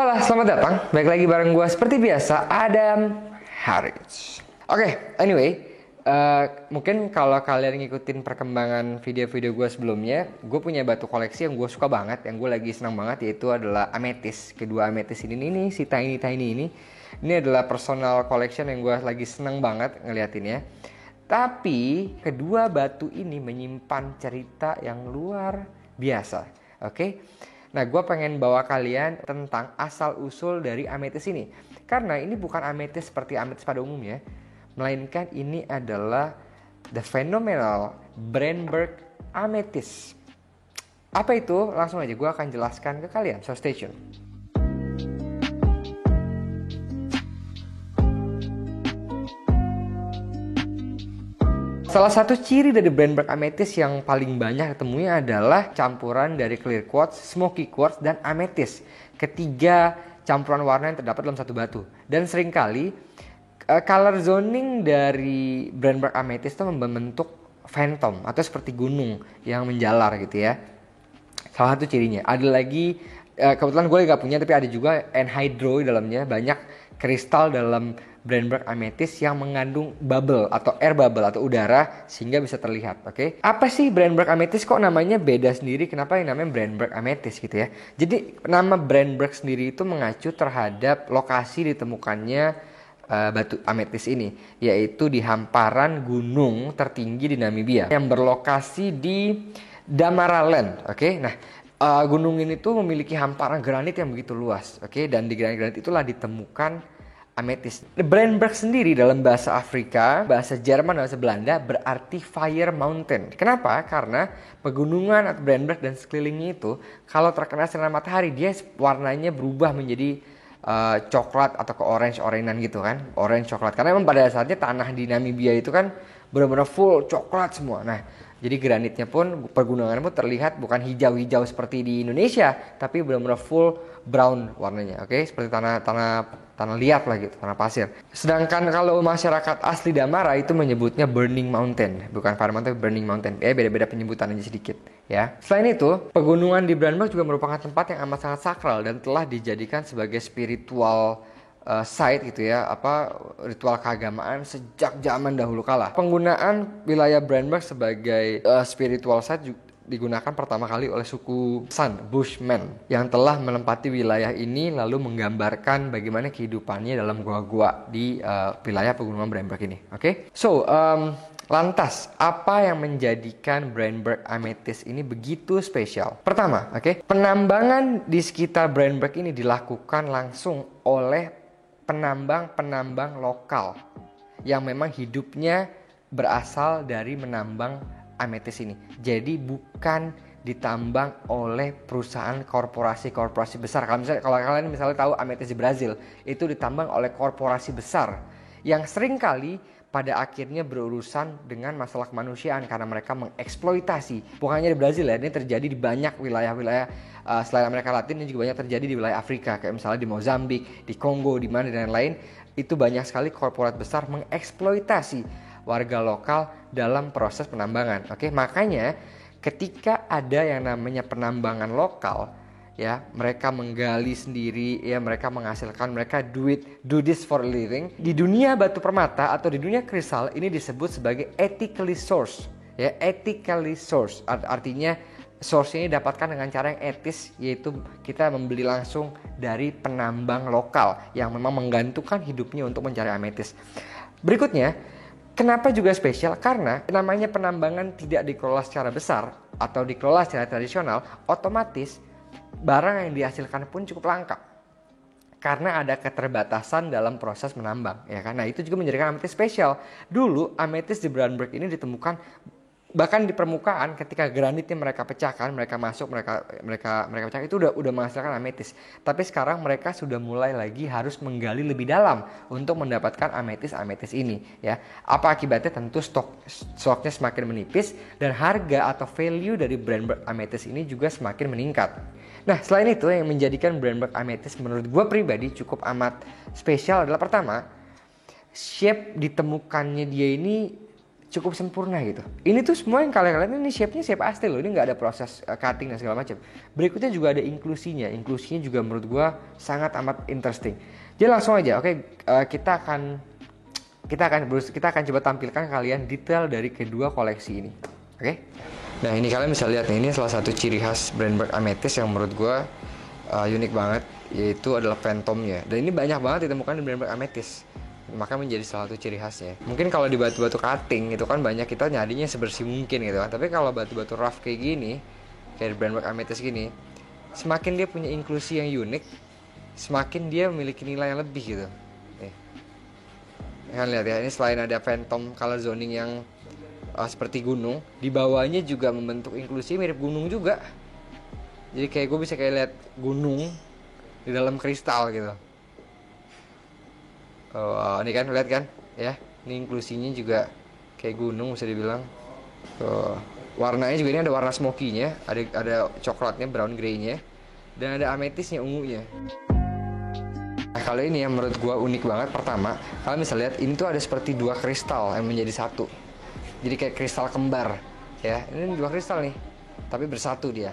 Halo, selamat datang. Balik lagi bareng gue seperti biasa, Adam Harris. Oke, anyway, mungkin kalau kalian ngikutin perkembangan video-video gue sebelumnya, gue punya batu koleksi yang gue suka banget, yang gue lagi senang banget, yaitu adalah ametis. Kedua ametis ini nih, si tiny ini. Ini adalah personal collection yang gue lagi senang banget ngeliatinnya. Tapi kedua batu ini menyimpan cerita yang luar biasa. Oke? Nah, gue pengen bawa kalian tentang asal-usul dari ametis ini. Karena ini bukan ametis seperti ametis pada umumnya, melainkan ini adalah the phenomenal Brandenburg Amethyst. Apa itu? Langsung aja gue akan jelaskan ke kalian, so stay tune. Salah satu ciri dari Brandenburg Amethyst yang paling banyak ditemui adalah campuran dari clear quartz, smoky quartz, dan amethyst. Ketiga campuran warna yang terdapat dalam satu batu. Dan seringkali color zoning dari Brandenburg Amethyst itu membentuk phantom atau seperti gunung yang menjalar gitu ya. Salah satu cirinya. Ada lagi, kebetulan gue gak punya, tapi ada juga anhydrous di dalamnya. Banyak kristal dalam Brandenburg Amethyst yang mengandung bubble atau air bubble atau udara sehingga bisa terlihat. Oke? Apa sih Brandenburg Amethyst, kok namanya beda sendiri? Kenapa yang namanya Brandenburg Amethyst gitu ya? Jadi nama Brandenburg sendiri itu mengacu terhadap lokasi ditemukannya batu amethyst ini, yaitu di hamparan gunung tertinggi di Namibia yang berlokasi di Damaraland. Oke? Nah, gunung ini tuh memiliki hamparan granit yang begitu luas. Oke? Dan di granit-granit itulah ditemukan amethyst. Brandenburg sendiri dalam bahasa Afrika, bahasa Jerman, bahasa Belanda berarti fire mountain. Kenapa? Karena pegunungan atau Brandenburg dan sekelilingnya itu kalau terkena sinar matahari dia warnanya berubah menjadi coklat atau ke orange-orangean gitu kan. Orange coklat. Karena memang pada dasarnya tanah di Namibia itu kan benar-benar full coklat semua. Nah, jadi granitnya pun, pegunungannya pun terlihat bukan hijau-hijau seperti di Indonesia, tapi benar-benar full brown warnanya. Oke, seperti tanah liat lah gitu, tanah pasir. Sedangkan kalau masyarakat asli Damara itu menyebutnya Burning Mountain, bukan Fire Mountain, Burning Mountain. Beda-beda penyebutan aja sedikit ya. Selain itu, pegunungan di Brandenburg juga merupakan tempat yang amat sangat sakral dan telah dijadikan sebagai spiritual site gitu ya, ritual keagamaan sejak zaman dahulu kala. Penggunaan wilayah Brandenburg sebagai spiritual site juga digunakan pertama kali oleh suku San Bushmen yang telah menempati wilayah ini lalu menggambarkan bagaimana kehidupannya dalam gua-gua di wilayah pegunungan Brandenburg ini. Oke? So, lantas apa yang menjadikan Brandenburg Amethyst ini begitu spesial? Pertama, penambangan di sekitar Brandenburg ini dilakukan langsung oleh penambang-penambang lokal yang memang hidupnya berasal dari menambang amethyst ini. Jadi bukan ditambang oleh perusahaan korporasi besar. Kalau kalian misalnya tahu amethyst di Brazil, itu ditambang oleh korporasi besar yang seringkali pada akhirnya berurusan dengan masalah kemanusiaan karena mereka mengeksploitasi. Bukan hanya di Brazil ya, ini terjadi di banyak wilayah-wilayah selain Amerika Latin, ini juga banyak terjadi di wilayah Afrika, kayak misalnya di Mozambik, di Kongo, di mana dan lain-lain. Itu banyak sekali korporat besar mengeksploitasi warga lokal dalam proses penambangan. Oke, makanya ketika ada yang namanya penambangan lokal, ya, mereka menggali sendiri, ya, mereka menghasilkan, mereka do this for a living. Di dunia batu permata atau di dunia kristal ini disebut sebagai ethically sourced, ya, ethically sourced. Artinya source ini dapatkan dengan cara yang etis, yaitu kita membeli langsung dari penambang lokal yang memang menggantungkan hidupnya untuk mencari ametis. Berikutnya, kenapa juga spesial? Karena namanya penambangan tidak dikelola secara besar atau dikelola secara tradisional, otomatis barang yang dihasilkan pun cukup langka karena ada keterbatasan dalam proses menambang, ya kan? Nah, itu juga menjadikan ametis spesial. Dulu ametis di Brandenburg ini ditemukan bahkan di permukaan, ketika granitnya mereka pecahkan, mereka pecahkan, itu udah menghasilkan ametis. Tapi sekarang mereka sudah mulai lagi harus menggali lebih dalam untuk mendapatkan ametis ini, ya. Apa akibatnya? Tentu stoknya semakin menipis dan harga atau value dari Brandenburg Amethyst ini juga semakin meningkat. Nah, selain itu yang menjadikan Brandenburg Amethyst menurut gue pribadi cukup amat spesial adalah pertama, shape ditemukannya dia ini cukup sempurna gitu. Ini tuh semua yang kalian lihat ini shape-nya shape asli loh. Ini nggak ada proses cutting dan segala macam. Berikutnya juga ada inklusinya. Inklusinya juga menurut gue sangat amat interesting. Jadi langsung aja, oke, kita akan coba tampilkan kalian detail dari kedua koleksi ini. Oke. Nah ini kalian bisa lihat nih, ini salah satu ciri khas Brandberg Amethyst yang menurut gue unik banget, yaitu adalah phantomnya. Dan ini banyak banget ditemukan di Brandberg Amethyst, maka menjadi salah satu ciri khasnya. Mungkin kalau di batu-batu cutting itu kan banyak kita nyarinya sebersih mungkin gitu kan. Tapi kalau batu-batu rough kayak gini, kayak Brandberg Amethyst gini, semakin dia punya inklusi yang unik, semakin dia memiliki nilai yang lebih gitu. Nih. Kalian lihat ya, ini selain ada phantom color zoning yang seperti gunung, di bawahnya juga membentuk inklusi mirip gunung juga. Jadi kayak gue bisa kayak lihat gunung di dalam kristal gitu. Oh, ini kan lihat kan ya, ini inklusinya juga kayak gunung bisa dibilang. Oh, warnanya juga ini ada warna smoky-nya, ada coklatnya, brown grey-nya, dan ada amethyst-nya, ungunya. Nah kalau ini yang menurut gue unik banget, pertama kalian bisa lihat ini tuh ada seperti dua kristal yang menjadi satu. Jadi kayak kristal kembar ya, ini dua kristal nih tapi bersatu dia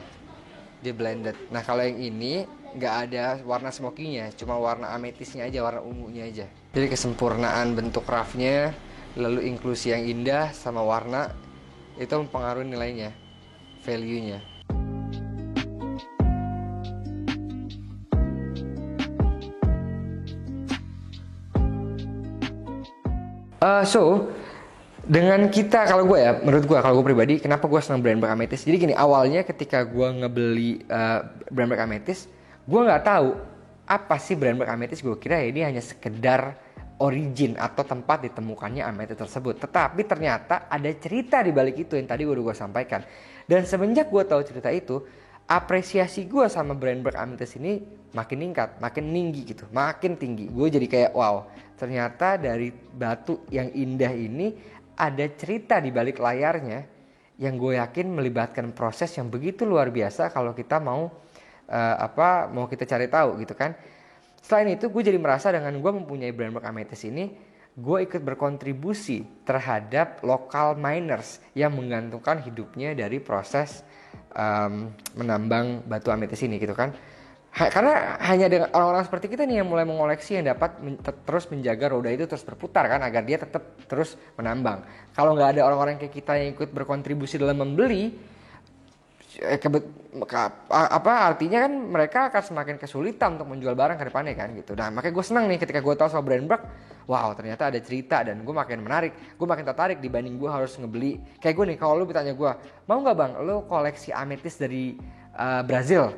blended. Nah kalau yang ini nggak ada warna smoky-nya, cuma warna amethyst-nya aja, warna ungunya aja. Jadi kesempurnaan bentuk roughnya, lalu inklusi yang indah sama warna itu mempengaruhi nilainya, value-nya. Dengan kita, kalau gue ya, menurut gue, kalau gue pribadi, kenapa gue senang Brandberg Amethyst? Jadi gini, awalnya ketika gue ngebeli Brandberg Amethyst, gue nggak tahu apa sih Brandberg Amethyst. Gue kira ini hanya sekedar origin atau tempat ditemukannya amethyst tersebut. Tetapi ternyata ada cerita di balik itu yang tadi gue sampaikan. Dan semenjak gue tahu cerita itu, apresiasi gue sama Brandberg Amethyst ini makin meningkat, makin tinggi gitu, makin tinggi. Gue jadi kayak wow, ternyata dari batu yang indah ini ada cerita di balik layarnya yang gue yakin melibatkan proses yang begitu luar biasa kalau kita mau kita cari tahu gitu kan. Selain itu gue jadi merasa dengan gue mempunyai Brandberg Amethyst ini, gue ikut berkontribusi terhadap local miners yang menggantungkan hidupnya dari proses menambang batu amethyst ini gitu kan. Karena hanya dengan orang-orang seperti kita nih yang mulai mengoleksi yang dapat terus menjaga roda itu terus berputar kan, agar dia tetap terus menambang. Kalau nggak ada orang-orang kayak kita yang ikut berkontribusi dalam membeli, artinya kan mereka akan semakin kesulitan untuk menjual barang ke depannya kan gitu. Nah makanya gue senang nih ketika gue tahu soal Brandberg, wow ternyata ada cerita, dan gue makin tertarik dibanding gue harus ngebeli. Kayak gue nih, kalau lu bertanya gue, mau nggak bang lu koleksi amethyst dari Brazil?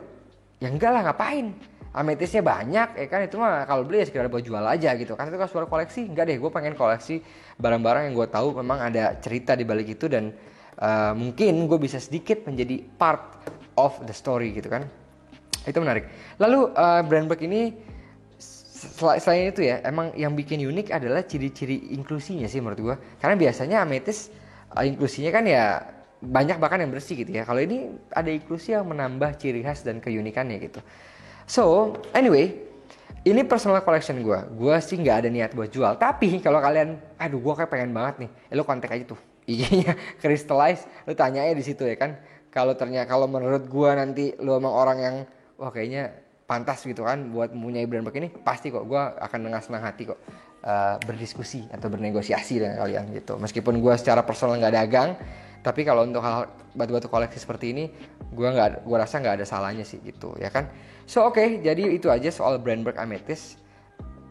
Ya enggak lah, ngapain? Amethystnya banyak, ya kan, itu mah kalau beli ya sekedar buat jual aja gitu kan. Itu kalau soal koleksi, enggak deh, gue pengen koleksi barang-barang yang gue tahu memang ada cerita di balik itu, dan mungkin gue bisa sedikit menjadi part of the story gitu kan. Itu menarik. Lalu Brandberg ini selain itu ya, emang yang bikin unik adalah ciri-ciri inklusinya sih menurut gue. Karena biasanya amethyst inklusinya kan ya banyak bahkan yang bersih gitu ya. Kalau ini ada inklusi yang menambah ciri khas dan keunikannya gitu. So anyway, ini personal collection gue. Gue sih nggak ada niat buat jual. Tapi kalau kalian, aduh gue kayak pengen banget nih, lo kontak aja tuh IG-nya Crystallize. Lo tanya aja di situ ya kan. Kalau menurut gue nanti lo emang orang yang wah kayaknya pantas gitu kan buat mempunyai Brandberg ini, pasti kok gue akan dengan senang hati kok berdiskusi atau bernegosiasi dengan kalian gitu. Meskipun gue secara personal nggak dagang, tapi kalau untuk hal batu-batu koleksi seperti ini, gue rasa nggak ada salahnya sih gitu ya kan. So oke, jadi itu aja soal Brandberg Amethyst.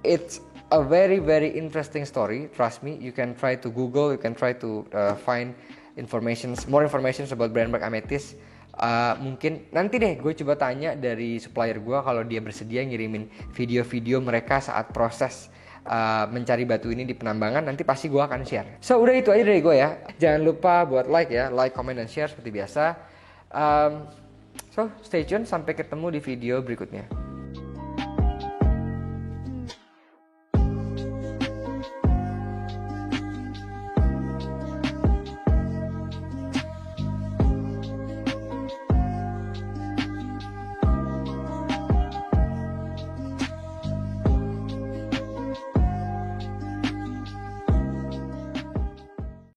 It's a very very interesting story. Trust me, you can try to Google, you can try to find more information about Brandberg Amethyst. Mungkin nanti deh gue coba tanya dari supplier gue kalau dia bersedia ngirimin video-video mereka saat proses mencari batu ini di penambangan. Nanti pasti gue akan share. So udah itu aja dari gue ya. Jangan lupa buat like, comment dan share seperti biasa. So stay tune, sampai ketemu di video berikutnya.